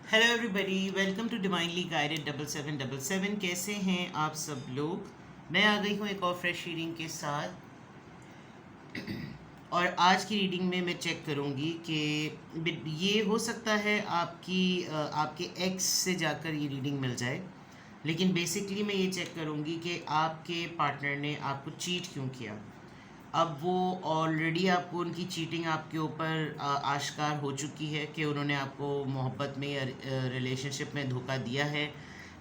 Hello everybody, welcome to divinely guided 7777। कैसे हैं आप सब लोग। मैं आ गई हूँ एक और फ्रेश रीडिंग के साथ। और आज की रीडिंग में मैं चेक करूँगी कि ये हो सकता है आपके एक्स से जाकर ये रीडिंग मिल जाए, लेकिन बेसिकली मैं ये चेक करूँगी कि आपके पार्टनर ने आपको चीट क्यों किया। अब वो ऑलरेडी आपको उनकी चीटिंग आपके ऊपर आश्कार हो चुकी है कि उन्होंने आपको मोहब्बत में या रिलेशनशिप में धोखा दिया है,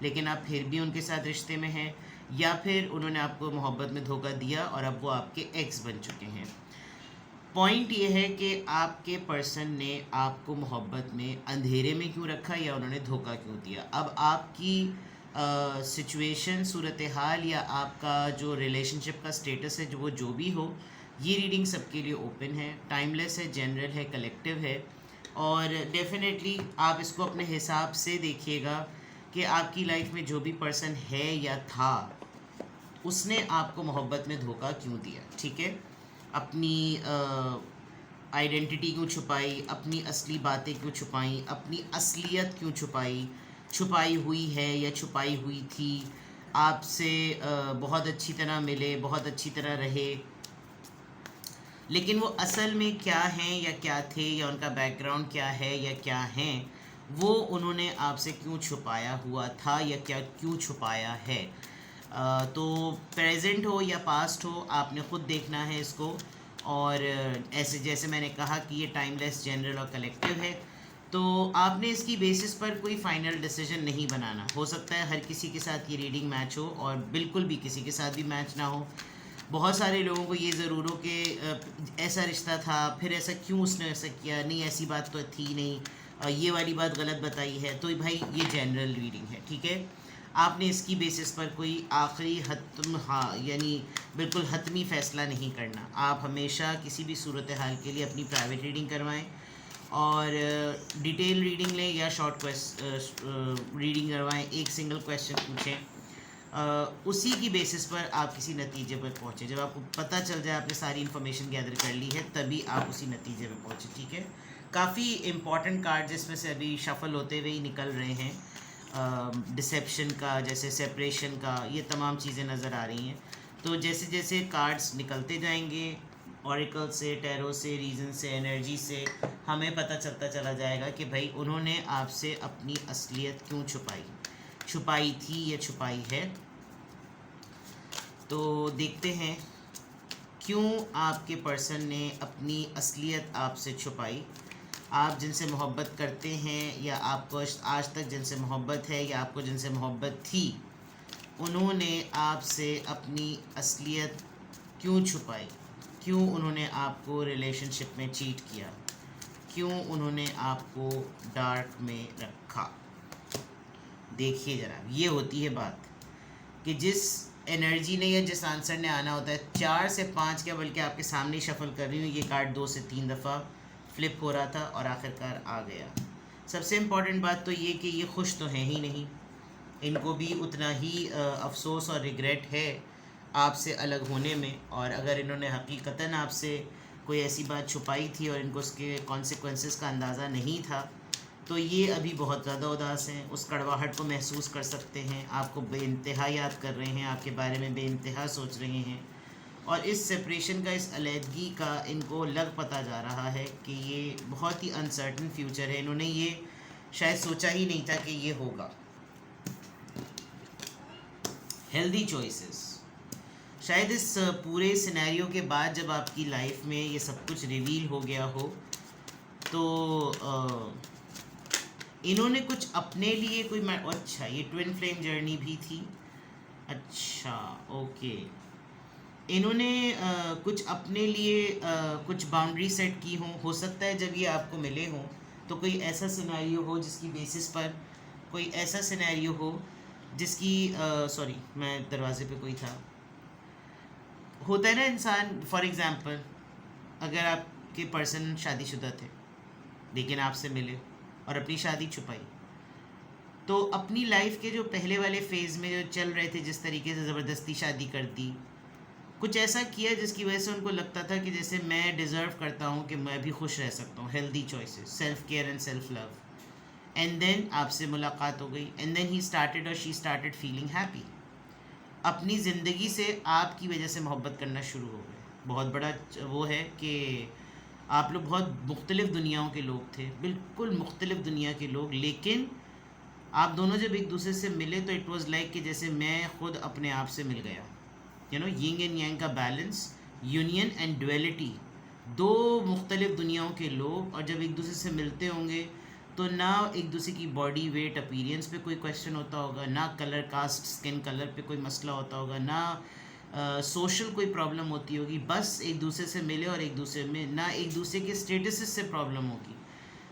लेकिन आप फिर भी उनके साथ रिश्ते में हैं, या फिर उन्होंने आपको मोहब्बत में धोखा दिया और अब वो आपके एक्स बन चुके हैं। पॉइंट ये है कि आपके पर्सन ने आपको मोहब्बत में अंधेरे में क्यों रखा या उन्होंने धोखा क्यों दिया। अब आपकी सिचुएशन, सूरत हाल या आपका जो रिलेशनशिप का स्टेटस है, जो भी हो, ये रीडिंग सबके लिए ओपन है, टाइमलेस है, जनरल है, कलेक्टिव है। और डेफिनेटली आप इसको अपने हिसाब से देखिएगा कि आपकी लाइफ में जो भी पर्सन है या था, उसने आपको मोहब्बत में धोखा क्यों दिया। ठीक है, अपनी आइडेंटिटी क्यों छुपाई, अपनी असली बातें क्यों छुपाई, अपनी असलियत क्यों छुपाई, छुपाई हुई है या छुपाई हुई थी, आपसे बहुत अच्छी तरह मिले, बहुत अच्छी तरह रहे, लेकिन वो असल में क्या हैं या क्या थे, या उनका बैकग्राउंड क्या है या क्या हैं, वो उन्होंने आपसे क्यों छुपाया हुआ था या क्या क्यों छुपाया है। तो प्रेजेंट हो या पास्ट हो, आपने ख़ुद देखना है इसको। और ऐसे जैसे मैंने कहा कि ये टाइमलेस, जनरल और कलेक्टिव है, तो आपने इसकी बेसिस पर कोई फाइनल डिसीजन नहीं बनाना। हो सकता है हर किसी के साथ ये रीडिंग मैच हो और बिल्कुल भी किसी के साथ भी मैच ना हो। बहुत सारे लोगों को ये ज़रूर हो कि ऐसा रिश्ता था, फिर ऐसा क्यों उसने ऐसा किया, नहीं ऐसी बात तो थी नहीं, ये वाली बात गलत बताई है। तो भाई ये जनरल रीडिंग है, ठीक है। आपने इसकी बेसिस पर कोई आखिरी हतम, हाँ यानी बिल्कुल हतमी फ़ैसला नहीं करना। आप हमेशा किसी भी सूरत हाल के लिए अपनी प्राइवेट रीडिंग करवाएं और डिटेल रीडिंग लें या शॉर्ट रीडिंग करवाएं, एक सिंगल क्वेश्चन पूछें, उसी की बेसिस पर आप किसी नतीजे पर पहुँचे। जब आपको पता चल जाए, आपने सारी इन्फॉर्मेशन गैदर कर ली है, तभी आप उसी नतीजे पर पहुँचे। ठीक है, काफ़ी इम्पॉर्टेंट कार्ड जिसमें से अभी शफल होते हुए ही निकल रहे हैं, डिसेप्शन का, जैसे सेपरेशन का, ये तमाम चीज़ें नज़र आ रही हैं। तो जैसे जैसे कार्ड्स निकलते जाएंगे, ऑरिकल से, टैरो से, रीज़न से, एनर्जी से, हमें पता चलता चला जाएगा कि भाई उन्होंने आपसे अपनी असलियत क्यों छुपाई थी या छुपाई है। तो देखते हैं क्यों आपके पर्सन ने अपनी असलियत आपसे छुपाई। आप जिनसे मोहब्बत करते हैं या आपको आज तक जिनसे मोहब्बत है या आपको जिनसे मोहब्बत थी, उन्होंने आपसे अपनी असलियत क्यों छुपाई, क्यों उन्होंने आपको रिलेशनशिप में चीट किया, क्यों उन्होंने आपको डार्क में रखा। देखिए ज़रा, ये होती है बात कि जिस एनर्जी ने या जिस आंसर ने आना होता है, 4 से 5 क्या बल्कि आपके सामने ही शफल कर रही हूँ, ये कार्ड 2 से 3 दफ़ा फ्लिप हो रहा था और आखिरकार आ गया। सबसे इम्पॉर्टेंट बात तो ये कि ये खुश तो हैं ही नहीं, इनको भी उतना ही अफसोस और रिग्रेट है आपसे अलग होने में। और अगर इन्होंने हकीकतन आपसे कोई ऐसी बात छुपाई थी और इनको उसके कॉन्सिक्वेंसेस का अंदाज़ा नहीं था, तो ये अभी बहुत ज़्यादा उदास हैं, उस कड़वाहट को महसूस कर सकते हैं, आपको बेइंतहा याद कर रहे हैं, आपके बारे में बेइंतहा सोच रहे हैं। और इस सेपरेशन का, इस अलहदगी का इनको लग पता जा रहा है कि ये बहुत ही अनसर्टन फ्यूचर है। इन्होंने ये शायद सोचा ही नहीं था कि ये होगा। हेल्दी चॉइसेस, शायद इस पूरे सिनेरियो के बाद जब आपकी लाइफ में ये सब कुछ रिवील हो गया हो, तो इन्होंने कुछ अपने लिए कोई अच्छा, ये ट्विन फ्लेम जर्नी भी थी। अच्छा, ओके, इन्होंने कुछ अपने लिए कुछ बाउंड्री सेट की हो सकता है जब ये आपको मिले हों, तो कोई ऐसा सिनेरियो हो जिसकी बेसिस पर, कोई ऐसा सिनेरियो हो जिसकी सॉरी, मैं दरवाजे पे कोई था। होता है ना इंसान, फॉर एग्ज़ाम्पल अगर आपके पर्सन शादीशुदा थे लेकिन आपसे मिले और अपनी शादी छुपाई, तो अपनी लाइफ के जो पहले वाले फेज़ में जो चल रहे थे, जिस तरीके से ज़बरदस्ती शादी कर दी, कुछ ऐसा किया जिसकी वजह से उनको लगता था कि जैसे मैं डिज़र्व करता हूँ कि मैं भी खुश रह सकता हूँ। Healthy choices, self care and self love, and then आपसे मुलाकात हो गई, एंड देन ही स्टार्टेड और शी स्टार्टेड फीलिंग हैप्पी। अपनी ज़िंदगी से आपकी वजह से मोहब्बत करना शुरू हो गए। बहुत बड़ा वो है कि आप लोग बहुत मुख्तलिफ़ दुनियाओं के लोग थे, बिल्कुल मुख्तलिफ़ दुनिया के लोग, लेकिन आप दोनों जब एक दूसरे से मिले तो इट वाज़ लाइक कि जैसे मैं खुद अपने आप से मिल गया। You know, yin and yang का बैलेंस, यूनियन एंड डुअलिटी, दो मुख्तलिफ़ दुनियाओं के लोग, और जब एक दूसरे से मिलते होंगे तो ना एक दूसरे की बॉडी वेट अपीरियंस पे कोई क्वेश्चन होता होगा, ना कलर कास्ट स्किन कलर पे कोई मसला होता होगा, ना सोशल कोई प्रॉब्लम होती होगी, बस एक दूसरे से मिले और एक दूसरे में ना एक दूसरे के स्टेटस से प्रॉब्लम होगी,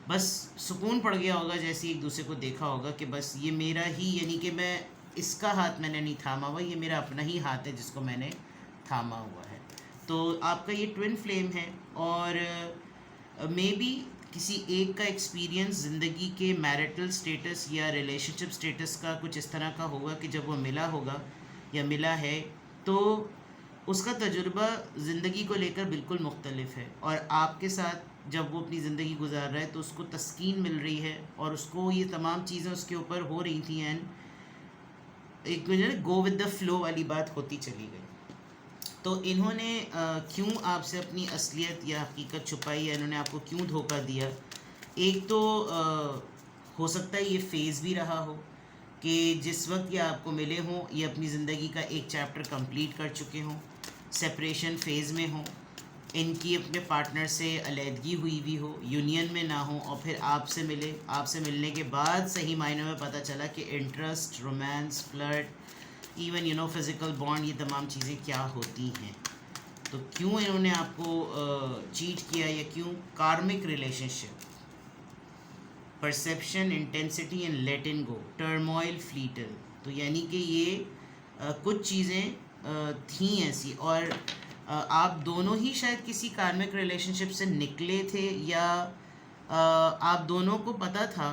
बस सुकून पड़ गया होगा जैसे एक दूसरे को देखा होगा कि बस ये मेरा ही, यानी कि मैं इसका हाथ मैंने नहीं थामा हुआ, ये मेरा अपना ही हाथ है जिसको मैंने थामा हुआ है। तो आपका ये ट्विन फ्लेम है, और मे बी किसी एक का एक्सपीरियंस ज़िंदगी के मैरिटल स्टेटस या रिलेशनशिप स्टेटस का कुछ इस तरह का होगा कि जब वो मिला होगा या मिला है तो उसका तजुर्बा ज़िंदगी को लेकर बिल्कुल मुख्तलिफ है, और आपके साथ जब वो अपनी ज़िंदगी गुजार रहा है तो उसको तस्कीन मिल रही है और उसको ये तमाम चीज़ें उसके ऊपर हो रही थी, एंड एक मुझे गो विद द फ्लो वाली बात होती चली गई। तो इन्होंने क्यों आपसे अपनी असलियत या हकीकत छुपाई, या इन्होंने आपको क्यों धोखा दिया? एक तो हो सकता है ये फ़ेज़ भी रहा हो कि जिस वक्त ये आपको मिले हों ये अपनी ज़िंदगी का एक चैप्टर कंप्लीट कर चुके हों, सेपरेशन फ़ेज़ में हों, इनकी अपने पार्टनर से अलहदगी हुई भी हो, यूनियन में ना हो, और फिर आपसे मिले, आपसे मिलने के बाद सही मायने में पता चला कि interest, romance, flirt, even you know physical bond, ये तमाम चीज़ें क्या होती हैं। तो क्यों इन्होंने आपको चीट किया, या क्यों? Karmic relationship, perception, intensity and letting go, turmoil, fleeting. तो यानी कि ये कुछ चीज़ें थी ऐसी, और आप दोनों ही शायद किसी कार्मिक रिलेशनशिप से निकले थे, या आप दोनों को पता था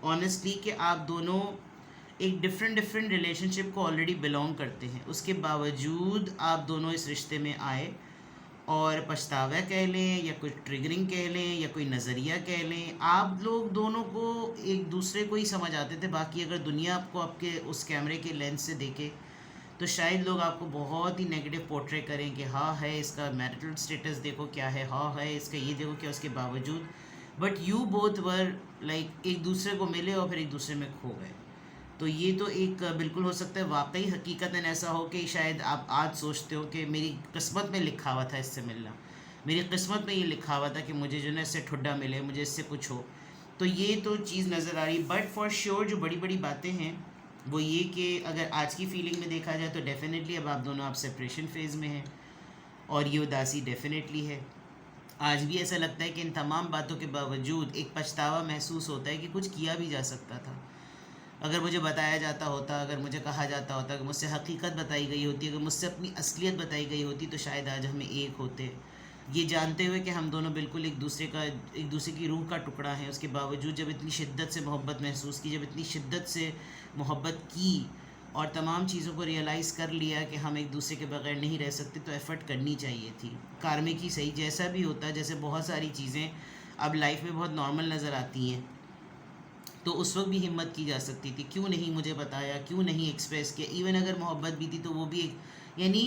ऑनेस्टली कि आप दोनों एक डिफरेंट रिलेशनशिप को ऑलरेडी बिलोंग करते हैं, उसके बावजूद आप दोनों इस रिश्ते में आए, और पछतावा कह लें या कोई ट्रिगरिंग कह लें या कोई नज़रिया कह लें, आप लोग दोनों को एक दूसरे को ही समझ आते थे। बाकी अगर दुनिया आपको आपके उस कैमरे के लेंस से देखे तो शायद लोग आपको बहुत ही नेगेटिव पोर्ट्रे करें कि हाँ है इसका मैरिटल स्टेटस देखो क्या है, हाँ है इसका ये देखो क्या, उसके बावजूद but you both were like एक दूसरे को मिले और फिर एक दूसरे में खो गए। तो ये तो एक बिल्कुल हो सकता है वाकई हकीकतन ऐसा हो कि शायद आप आज सोचते हो कि मेरी किस्मत में लिखा हुआ था इससे मिलना, मेरी किस्मत में ये लिखा हुआ था कि मुझे जो है इससे ठुड्डा मिले, मुझे इससे कुछ हो। तो ये तो चीज़ नज़र आ रही, बट फॉर श्योर जो बड़ी बड़ी बातें हैं वो ये कि अगर आज की फीलिंग में देखा जाए तो डेफिनेटली अब आप दोनों आप सेपरेशन फेज़ में हैं, और ये उदासी डेफिनेटली है। आज भी ऐसा लगता है कि इन तमाम बातों के बावजूद एक पछतावा महसूस होता है कि कुछ किया भी जा सकता था। अगर मुझे बताया जाता होता, अगर मुझे कहा जाता होता, अगर मुझसे हकीकत बताई गई होती, अगर मुझसे अपनी असलियत बताई गई होती, तो शायद आज हम एक होते, ये जानते हुए कि हम दोनों बिल्कुल एक दूसरे की रूह का टुकड़ा है। उसके बावजूद जब इतनी शिद्दत से मोहब्बत महसूस की, जब इतनी शिद्दत से मोहब्बत की और तमाम चीज़ों को रियलाइज़ कर लिया कि हम एक दूसरे के बगैर नहीं रह सकते, तो एफ़र्ट करनी चाहिए थी। कार्मिक ही सही, जैसा भी होता है, जैसे बहुत सारी चीज़ें अब लाइफ में बहुत नॉर्मल नज़र आती हैं, तो उस वक्त भी हिम्मत की जा सकती थी। क्यों नहीं मुझे बताया, क्यों नहीं एक्सप्रेस किया? इवन अगर मोहब्बत भी थी तो वो भी एक, यानी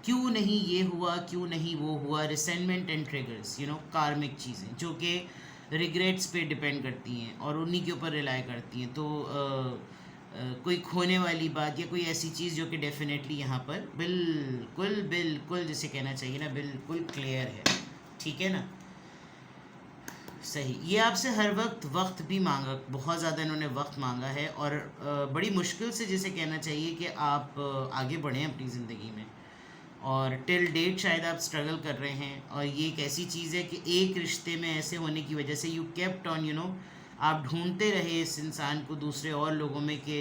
क्यों नहीं ये हुआ, क्यों नहीं वो हुआ, resentment and triggers, you know, कार्मिक चीज़ें जो कि रिग्रेट्स पे डिपेंड करती हैं और उन्हीं के ऊपर रिलाई करती हैं। तो कोई खोने वाली बात या कोई ऐसी चीज़ जो कि डेफिनेटली यहाँ पर बिल्कुल बिल्कुल जिसे कहना चाहिए ना, बिल्कुल क्लियर है। ठीक है ना? सही। ये आपसे हर वक्त भी मांगा, बहुत ज़्यादा इन्होंने वक्त मांगा है, और बड़ी मुश्किल से जिसे कहना चाहिए कि आप आगे बढ़ें अपनी ज़िंदगी में, और टिल डेट शायद आप स्ट्रगल कर रहे हैं। और ये एक ऐसी चीज़ है कि एक रिश्ते में ऐसे होने की वजह से you kept on, you know, आप ढूंढते रहे इस इंसान को दूसरे और लोगों में कि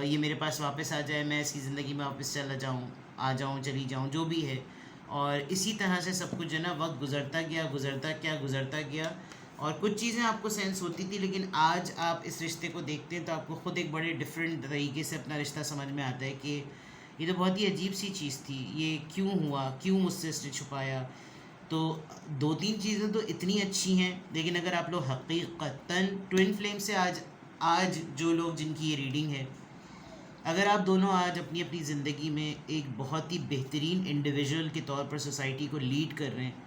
ये मेरे पास वापस आ जाए, मैं इसकी ज़िंदगी में वापस चला जाऊँ, आ जाऊँ, चली जाऊँ, जो भी है। और इसी तरह से सब कुछ जो है ना, वक्त गुज़रता गया, और कुछ चीज़ें आपको सेंस होती थी, लेकिन आज आप इस रिश्ते को देखते हैं तो आपको ख़ुद एक बड़े डिफरेंट तरीके से अपना रिश्ता समझ में आता है कि ये तो बहुत ही अजीब सी चीज़ थी, ये क्यों हुआ, क्यों मुझसे इसने छुपाया, तो दो तीन चीज़ें तो इतनी अच्छी हैं, लेकिन अगर आप लोग हकीकतन ट्विन फ्लेम से आज आज जो लोग जिनकी ये रीडिंग है, अगर आप दोनों आज अपनी अपनी ज़िंदगी में एक बहुत ही बेहतरीन इंडिविजुअल के तौर पर सोसाइटी को लीड कर रहे हैं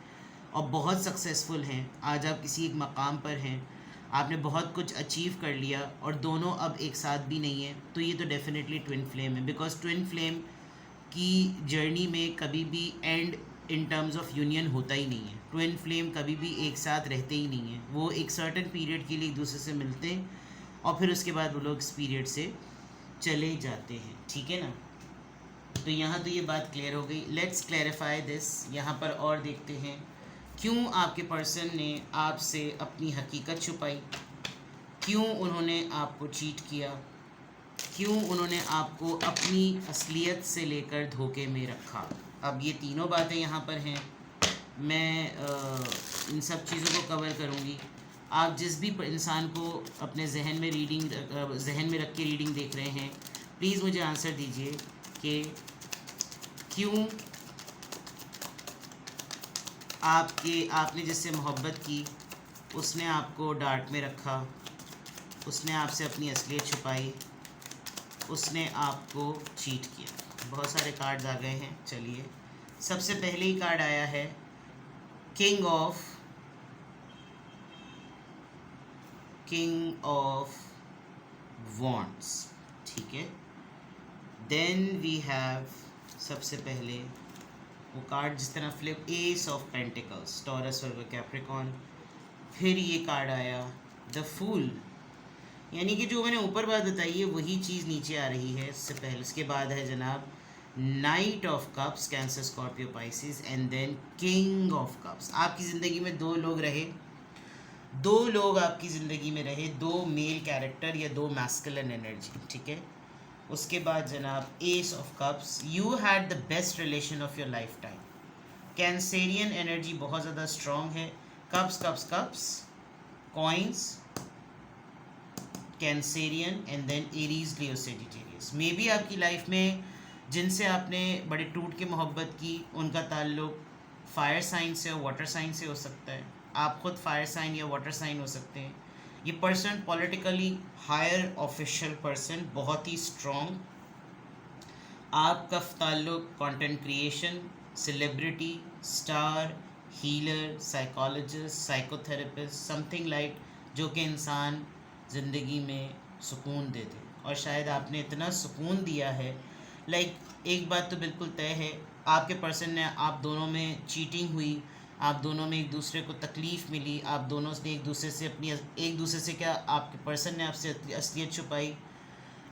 और बहुत सक्सेसफुल हैं, आज आप किसी एक मकाम पर हैं, आपने बहुत कुछ अचीव कर लिया और दोनों अब एक साथ भी नहीं है, तो ये तो डेफिनेटली ट्विन फ्लेम है। बिकॉज ट्विन फ्लेम की जर्नी में कभी भी and in terms of union होता ही नहीं है। ट्विन फ्लेम कभी भी एक साथ रहते ही नहीं हैं, वो एक सर्टेन पीरियड के लिए एक दूसरे से मिलते हैं और फिर उसके बाद वो लोग इस पीरियड से चले जाते हैं, ठीक है ना। तो यहाँ तो ये बात क्लियर हो गई। Let's clarify this. यहाँ पर और देखते हैं क्यों आपके पर्सन ने आपसे अपनी हकीकत छुपाई, क्यों उन्होंने आपको चीट किया, क्यों उन्होंने आपको अपनी असलियत से लेकर धोखे में रखा। अब ये तीनों बातें यहाँ पर हैं, मैं इन सब चीज़ों को कवर करूँगी। आप जिस भी इंसान को अपने जहन में रख के रीडिंग देख रहे हैं, प्लीज़ मुझे आंसर दीजिए कि क्यों आपने जिससे मोहब्बत की उसने आपको डांट में रखा, उसने आपसे अपनी असलियत छुपाई, उसने आपको चीट किया। बहुत सारे कार्ड्स आ गए हैं। चलिए, सबसे पहले ही कार्ड आया है किंग ऑफ वॉन्ड्स, ठीक है। देन वी हैव सबसे पहले वो कार्ड जिस तरह flip, S of pentacles, Taurus Virgo Capricorn. फिर ये कार्ड आया द फूल, यानी कि जो मैंने ऊपर बात बताई है वही चीज़ नीचे आ रही है इससे पहले। इसके बाद है जनाब knight of cups, Cancer Scorpio Pisces, and then king of cups. आपकी ज़िंदगी में दो लोग आपकी ज़िंदगी में रहे, दो मेल कैरेक्टर या दो मैस्कुलिन एनर्जी, ठीक है। उसके बाद जनाब ace of cups, you had the best relation of your life time. Cancerian energy बहुत ज़्यादा स्ट्रॉन्ग है। Cups coins, Cancerian and then Aries, Leo, Sagittarius. Maybe आपकी लाइफ में जिनसे आपने बड़े टूट के मोहब्बत की, उनका ताल्लुक फायर साइन से और वाटर साइन से हो सकता है। आप खुद फायर साइन या वाटर साइन हो सकते हैं। ये person politically higher official person, बहुत ही स्ट्रॉन्ग। आपका ताल्लुक content creation, celebrity, star, healer, psychologist, psychotherapist, something like जो कि इंसान ज़िंदगी में सुकून दे दे। और शायद आपने इतना सुकून दिया है, एक बात तो बिल्कुल तय है, आपके पर्सन ने, आप दोनों में चीटिंग हुई, आप दोनों में एक दूसरे को तकलीफ़ मिली, आप दोनों ने एक दूसरे से क्या, आपके पर्सन ने आपसे असलियत छुपाई।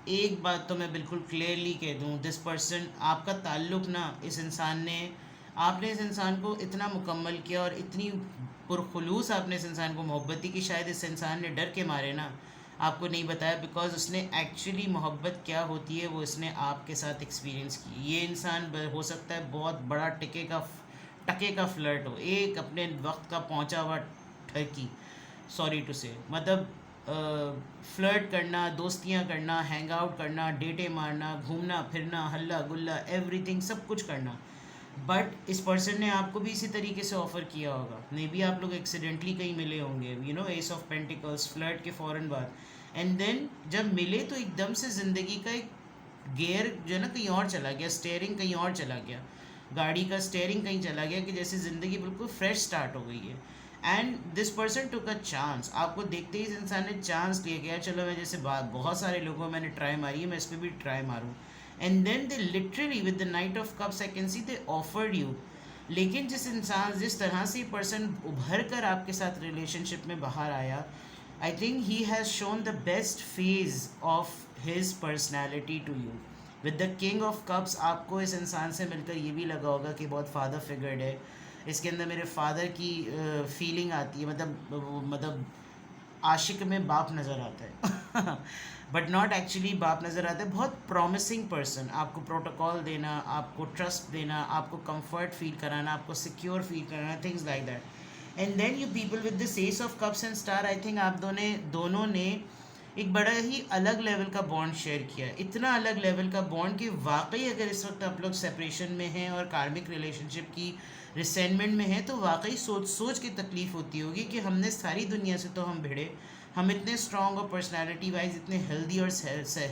एक बात तो मैं बिल्कुल क्लियरली कह दूँ, दिस पर्सन, आपका ताल्लुक़ ना, इस इंसान ने, आपने इस इंसान को इतना मुकम्मल किया और इतनी पुरखुलूस आपने इस इंसान को मोहब्बत दी कि शायद इस इंसान ने डर के मारे ना आपको नहीं बताया, बिकॉज उसने एक्चुअली मोहब्बत क्या होती है वो इसने आपके साथ एक्सपीरियंस की। ये इंसान हो सकता है बहुत बड़ा टके का फ्लर्ट हो, एक अपने वक्त का पहुंचा हुआ ठरकी, सॉरी टू से, मतलब फ्लर्ट करना, दोस्तियां करना, हैंग आउट करना, डेटे मारना, घूमना फिरना, हल्ला गुल्ला, एवरीथिंग, सब कुछ करना। बट इस पर्सन ने आपको भी इसी तरीके से ऑफ़र किया होगा। मे बी आप लोग एक्सीडेंटली कहीं मिले होंगे, you know, S of pentacles, flirt के फ़ौरन बाद। एंड देन जब मिले तो एकदम से ज़िंदगी का एक गियर जो है ना कहीं और चला गया, स्टेयरिंग कहीं और चला गया, गाड़ी का स्टेयरिंग कहीं चला गया, कि जैसे ज़िंदगी बिल्कुल फ्रेश स्टार्ट हो गई है। And this person took a chance, आपको देखते ही इस इंसान ने चांस लिया गया, चलो मैं जैसे बहुत सारे लोगों मैंने ट्राई मारी है, मैं इस पर भी ट्राई मारूँ। And then they literally with the knight of cups I can see they offered you. लेकिन जिस तरह से पर्सन उभर कर आपके साथ रिलेशनशिप में बाहर आया, I think he has shown the best phase of his personality to you. With the king of cups, आपको इस इंसान से मिलकर ये भी लगा होगा कि बहुत फादर फिगर्ड है, इसके अंदर मेरे फादर की फीलिंग आती है, मतलब आशिक में बाप नज़र आता है बट नॉट एक्चुअली बाप नज़र आता है। बहुत प्रॉमिसिंग पर्सन, आपको प्रोटोकॉल देना, आपको ट्रस्ट देना, आपको कंफर्ट फील कराना, आपको सिक्योर फील कराना, things like that. And then you people with this ace of cups and star, I think आप दोनों ने एक बड़ा ही अलग लेवल का बॉन्ड शेयर किया, इतना अलग लेवल का बॉन्ड कि वाकई अगर इस वक्त आप लोग सेपरेशन में हैं और कार्मिक रिलेशनशिप की रिसेंटमेंट में हैं, तो वाकई सोच सोच के तकलीफ़ होती होगी कि हमने सारी दुनिया से तो हम भिड़े, हम इतने स्ट्रॉन्ग और पर्सनालिटी वाइज इतने हेल्दी और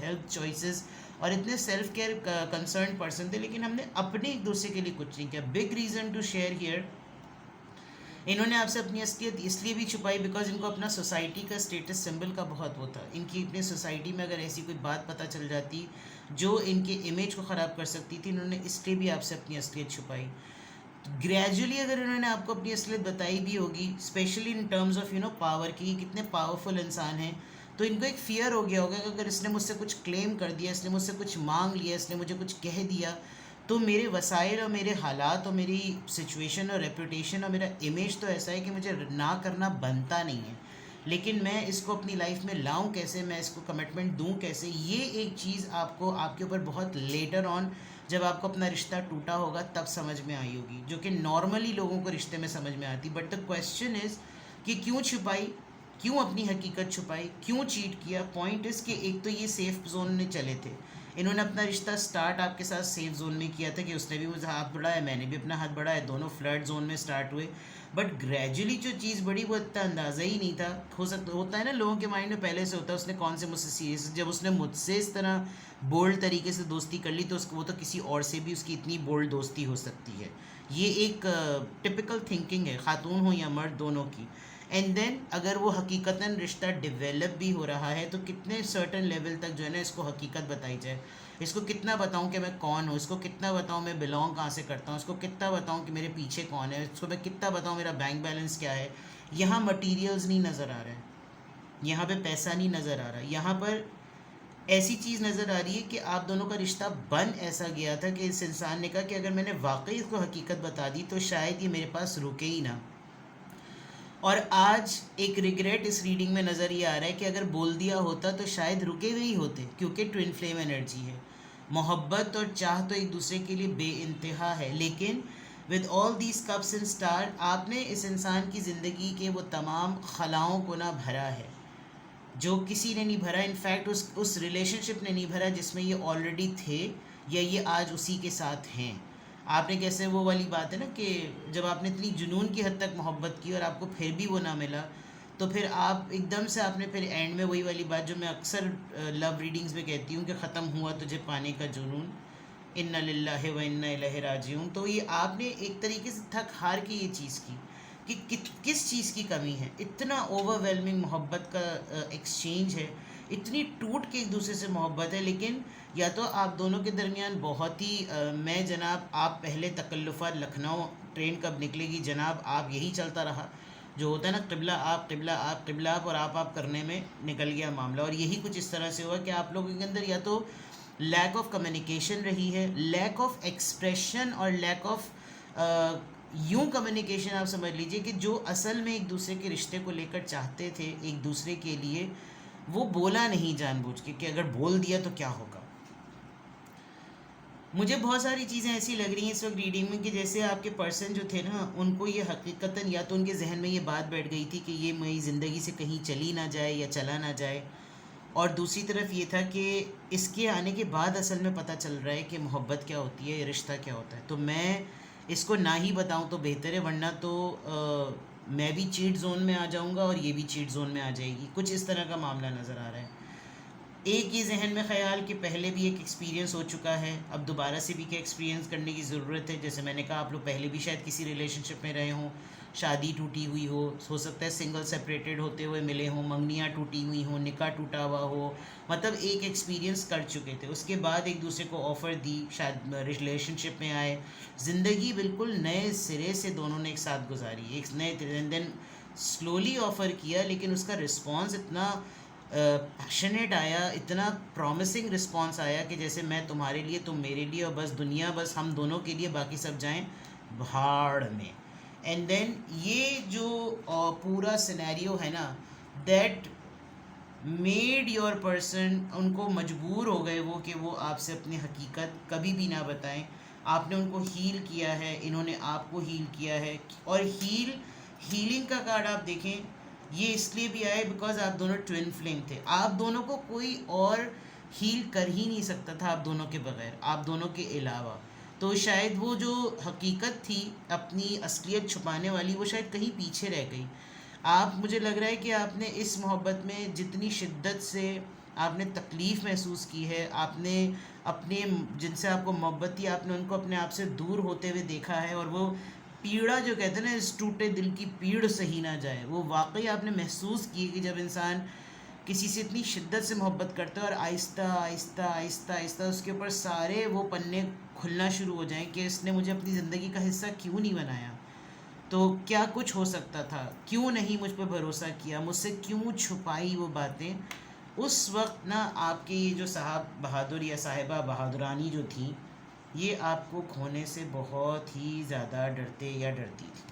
हेल्थ चॉइसेस और इतने सेल्फ केयर कंसर्न पर्सन थे, लेकिन हमने अपने एक दूसरे के लिए कुछ नहीं किया। Big reason to share here, इन्होंने आपसे अपनी असलियत इसलिए भी छुपाई बिकॉज इनको अपना सोसाइटी का स्टेटस सिंबल का बहुत वो था। इनकी अपनी सोसाइटी में अगर ऐसी कोई बात पता चल जाती जो इनके इमेज को ख़राब कर सकती थी, इन्होंने इसलिए भी आपसे अपनी असलियत छुपाई। ग्रेजुअली अगर इन्होंने आपको अपनी असलियत बताई भी होगी, specially in terms of power की, कितने पावरफुल इंसान हैं, तो इनको एक फियर हो गया होगा कि अगर इसने मुझसे कुछ क्लेम कर दिया, इसने मुझसे कुछ मांग लिया, इसने मुझे कुछ कह दिया, तो मेरे वसाइल और मेरे हालात और मेरी सिचुएशन और रेपुटेशन और मेरा इमेज तो ऐसा है कि मुझे ना करना बनता नहीं है, लेकिन मैं इसको अपनी लाइफ में लाऊं कैसे, मैं इसको कमिटमेंट दूं कैसे, ये एक चीज़ आपको आपके ऊपर बहुत लेटर ऑन जब आपको अपना रिश्ता टूटा होगा तब समझ में आई होगी, जो कि नॉर्मली लोगों को रिश्ते में समझ में आती। बट द क्वेश्चन इज़ कि क्यों छुपाई, क्यों अपनी हकीकत छुपाई, क्यों चीट किया। पॉइंट इज़ कि एक तो ये सेफ जोन में चले थे, इन्होंने अपना रिश्ता स्टार्ट आपके साथ सेफ जोन में किया था कि उसने भी मुझे हाथ बढ़ाया, मैंने भी अपना हाथ बढ़ाया, दोनों फ्लर्ट जोन में स्टार्ट हुए। बट ग्रेजुअली जो चीज़ बड़ी वो इतना अंदाज़ा ही नहीं था। हो सकता होता है ना, लोगों के माइंड में पहले से होता है उसने कौन से मुझसे सीरियस, जब उसने मुझसे इस तरह बोल्ड तरीके से दोस्ती कर ली तो उसको वो तो किसी और से भी उसकी इतनी बोल्ड दोस्ती हो सकती है। ये एक टिपिकल थिंकिंग है, ख़ातून हो या मर्द दोनों की। एंड देन अगर वो हकीकतन रिश्ता डेवलप भी हो रहा है तो कितने सर्टन लेवल तक जो है ना इसको हकीकत बताई जाए, इसको कितना बताऊं कि मैं कौन हूँ, इसको कितना बताऊं मैं बिलोंग कहाँ से करता हूँ, इसको कितना बताऊं कि मेरे पीछे कौन है, इसको मैं कितना बताऊं मेरा बैंक बैलेंस क्या है। यहाँ मटीरियल्स नहीं नज़र आ रहे हैं, यहाँ पे पैसा नहीं नज़र आ रहा, यहाँ पर ऐसी चीज़ नज़र आ रही है कि आप दोनों का रिश्ता बन ऐसा गया था कि इस इंसान ने कहा कि अगर मैंने वाकई इसको हकीकत बता दी तो शायद ये मेरे पास रुके ही ना। और आज एक रिग्रेट इस रीडिंग में नज़र ये आ रहा है कि अगर बोल दिया होता तो शायद रुके हुए ही होते, क्योंकि ट्विन फ्लेम एनर्जी है। मोहब्बत और चाह तो एक दूसरे के लिए बेइंतहा है, लेकिन with all these cups and star आपने इस इंसान की ज़िंदगी के वो तमाम खलाओं को ना भरा है जो किसी ने नहीं भरा। इनफैक्ट उस रिलेशनशिप ने नहीं भरा जिसमें ये ऑलरेडी थे या ये आज उसी के साथ हैं। आपने कैसे, वो वाली बात है ना कि जब आपने इतनी जुनून की हद तक मोहब्बत की और आपको फिर भी वो ना मिला, तो फिर आप एकदम से आपने फिर एंड में वही वाली बात जो मैं अक्सर लव रीडिंग्स में कहती हूँ कि ख़त्म हुआ तुझे पाने का जुनून, इन्ना लिल्लाहि व इन्ना इलैहि राजिऊन। तो ये आपने एक तरीके से थक हार के ये चीज़ की कि किस चीज़ की कमी है। इतना ओवरवेलमिंग मोहब्बत का एक्सचेंज है, इतनी टूट के एक दूसरे से मोहब्बत है, लेकिन या तो आप दोनों के दरमियान बहुत ही मैं जनाब आप पहले तकल्लुफ़ा लखनऊ ट्रेन कब निकलेगी जनाब आप, यही चलता रहा, जो होता है ना क़िबला आप क़िबला आप क़िबला आप, और आप करने में निकल गया मामला। और यही कुछ इस तरह से हुआ कि आप लोगों के अंदर या तो लैक ऑफ कम्युनिकेशन रही है, लैक ऑफ एक्सप्रेशन और लैक ऑफ यूँ कम्युनिकेशन। आप समझ लीजिए कि जो असल में एक दूसरे के रिश्ते को लेकर चाहते थे एक दूसरे के लिए, वो बोला नहीं जानबूझ के कि अगर बोल दिया तो क्या होगा। मुझे बहुत सारी चीज़ें ऐसी लग रही हैं इस वक्त रीडिंग में कि जैसे आपके पर्सन जो थे ना, उनको ये हकीकतन या तो उनके जहन में ये बात बैठ गई थी कि ये मेरी ज़िंदगी से कहीं चली ना जाए या चला ना जाए, और दूसरी तरफ ये था कि इसके आने के बाद असल में पता चल रहा है कि मोहब्बत क्या होती है, ये रिश्ता क्या होता है। तो मैं इसको ना ही बताऊं तो बेहतर है, वरना तो मैं भी चीट जोन में आ जाऊंगा और ये भी चीट जोन में आ जाएगी। कुछ इस तरह का मामला नज़र आ रहा है। एक ही जहन में ख्याल कि पहले भी एक एक्सपीरियंस हो चुका है, अब दोबारा से भी क्या एक्सपीरियंस करने की ज़रूरत है। जैसे मैंने कहा, आप लोग पहले भी शायद किसी रिलेशनशिप में रहे हों, शादी टूटी हुई हो सकता है सिंगल सेपरेटेड होते हुए मिले हों, मंगनियाँ टूटी हुई हों, निकाह टूटा हुआ हो, मतलब एक एक्सपीरियंस कर चुके थे। उसके बाद एक दूसरे को ऑफ़र दी, शायद रिलेशनशिप में आए, ज़िंदगी बिल्कुल नए सिरे से दोनों ने एक साथ गुजारी, एक नए देन स्लोली ऑफ़र किया, लेकिन उसका रिस्पॉन्स इतना पैशनेट आया, इतना प्रॉमिसिंग रिस्पॉन्स आया कि जैसे मैं तुम्हारे लिए तुम मेरे लिए और बस दुनिया बस हम दोनों के लिए, बाकी सब जाएं भाड़ में। एंड देन ये जो पूरा सिनेरियो है ना, दैट मेड योर पर्सन, उनको मजबूर हो गए वो कि वो आपसे अपनी हकीकत कभी भी ना बताएं। आपने उनको हील किया है, इन्होंने आपको हील किया है। और हीलिंग का कार्ड आप देखें ये इसलिए भी आए बिकॉज आप दोनों ट्विन फ्लेम थे, आप दोनों को कोई और हील कर ही नहीं सकता था आप दोनों के बगैर, आप दोनों के अलावा। तो शायद वो जो हकीकत थी अपनी असलियत छुपाने वाली, वो शायद कहीं पीछे रह गई। आप, मुझे लग रहा है कि आपने इस मोहब्बत में जितनी शिद्दत से आपने तकलीफ़ महसूस की है, आपने अपने जिनसे आपको मोहब्बत थी आपने उनको अपने आप से दूर होते हुए देखा है, और वो पीड़ा जो कहते हैं ना, इस टूटे दिल की पीड़ सही ना जाए, वो वाकई आपने महसूस की कि जब इंसान किसी से इतनी शिद्दत से मोहब्बत करता है और आहिस्ता आहिस्ता आहिस्ता आहिस्ता उसके ऊपर सारे वो पन्ने खुलना शुरू हो जाएं कि इसने मुझे अपनी ज़िंदगी का हिस्सा क्यों नहीं बनाया, तो क्या कुछ हो सकता था, क्यों नहीं मुझ पर भरोसा किया, मुझसे क्यों छुपाई वो बातें। उस वक्त ना आपके ये जो साहब बहादुर या साहिबा बहादुरानी जो थी, ये आपको खोने से बहुत ही ज़्यादा डरते या डरती थी,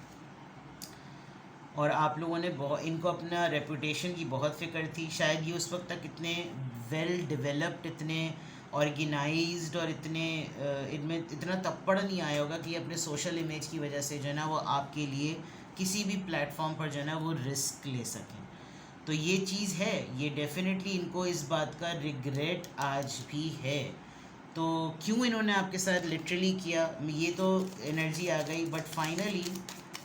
और आप लोगों ने बहुत इनको अपना रेपुटेशन की बहुत फ़िक्र थी। शायद ये उस वक्त तक इतने वेल डेवलप्ड, इतने ऑर्गेनाइज्ड और इतने इनमें इतना तप्पड़ नहीं आया होगा कि अपने सोशल इमेज की वजह से जो है ना वो आपके लिए किसी भी प्लेटफॉर्म पर जो है ना वो रिस्क ले सकें। तो ये चीज़ है, ये डेफिनेटली इनको इस बात का रिग्रेट आज भी है। तो क्यों इन्होंने आपके साथ लिटरली किया, ये तो एनर्जी आ गई, बट फाइनली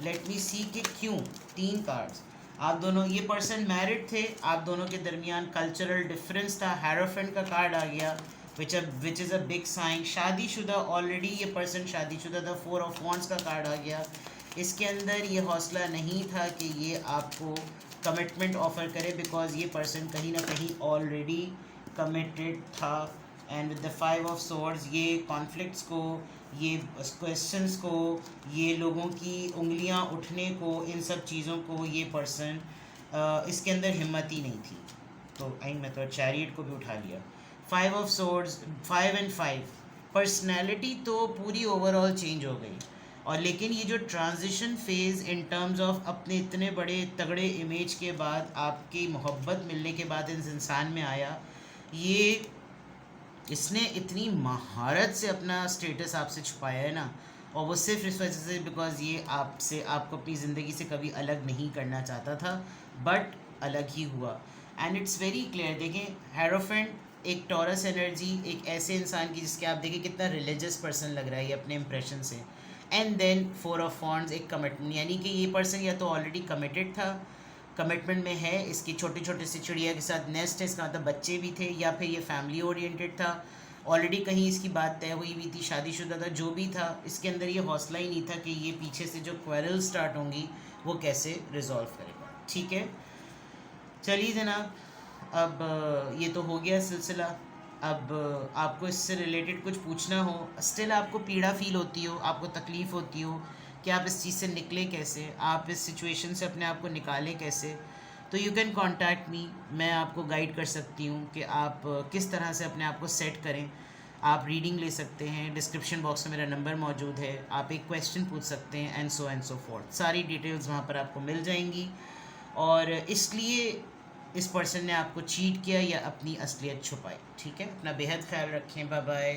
लेट मी सी कि क्यों। 3 कार्ड्स, आप दोनों, ये पर्सन मैरिड थे, आप दोनों के दरमियान कल्चरल डिफरेंस था, हेरोफेंट का कार्ड आ गया which is a big sign. शादीशुदा, ऑलरेडी ये पर्सन शादीशुदा था, 4 ऑफ वॉन्ड्स का कार्ड आ गया। इसके अंदर ये हौसला नहीं था कि ये आपको कमिटमेंट ऑफ़र करे, बिकॉज ये पर्सन कहीं ना कहीं ऑलरेडी कमिटेड था। And with the 5 of swords, ये कॉन्फ्लिक्ट्स को, ये क्वेश्चंस को, ये लोगों की उंगलियां उठने को, इन सब चीज़ों को ये पर्सन इसके अंदर हिम्मत ही नहीं थी। तो आई मैं तो चैरियट को भी उठा लिया। 5 ऑफ सोर्ड्स, 5 एंड 5, पर्सनैलिटी तो पूरी ओवरऑल चेंज हो गई। और लेकिन ये जो transition phase in terms of अपने इतने बड़े तगड़े इमेज के बाद, आपकी मोहब्बत मिलने के बाद इस इंसान में आया, ये इसने इतनी महारत से अपना स्टेटस आपसे छुपाया है ना, और वो सिर्फ इस वजह से बिकॉज ये आपसे, आपको अपनी ज़िंदगी से कभी अलग नहीं करना चाहता था, बट अलग ही हुआ। एंड इट्स वेरी क्लियर, देखें हेरोफेंट एक टॉरस एनर्जी, एक ऐसे इंसान की जिसके आप देखें कितना रिलीजियस पर्सन लग रहा है ये अपने इंप्रेशन से। एंड देन 4 ऑफ वॉन्ड्स, एक कमिटमेंट, यानी कि ये पर्सन या तो ऑलरेडी कमिटेड था, कमिटमेंट में है, इसकी छोटे छोटे से चिड़िया के साथ नेस्ट है, इसका मतलब बच्चे भी थे, या फिर ये फैमिली ओरिएंटेड था, ऑलरेडी कहीं इसकी बात तय हुई हुई थी, शादीशुदा था, जो भी था, इसके अंदर ये हौसला ही नहीं था कि ये पीछे से जो क्वेरल स्टार्ट होंगी वो कैसे रिजॉल्व करेगा। ठीक है, चलिए जनाब, अब ये तो हो गया सिलसिला। अब आपको इससे रिलेटेड कुछ पूछना हो, स्टिल आपको पीड़ा फील होती हो, आपको तकलीफ़ होती हो कि आप इस चीज़ से निकले कैसे, आप इस सिचुएशन से अपने आप को निकालें कैसे, तो यू कैन कॉन्टैक्ट मी, मैं आपको गाइड कर सकती हूँ कि आप किस तरह से अपने आप को सेट करें। आप रीडिंग ले सकते हैं, डिस्क्रिप्शन बॉक्स में मेरा नंबर मौजूद है, आप एक क्वेश्चन पूछ सकते हैं, एंड सो फोर्थ, सारी डिटेल्स वहाँ पर आपको मिल जाएंगी। और इसलिए इस पर्सन ने आपको चीट किया या अपनी असलियत छुपाई। ठीक है, अपना बेहद ख्याल रखें, बाय बाय।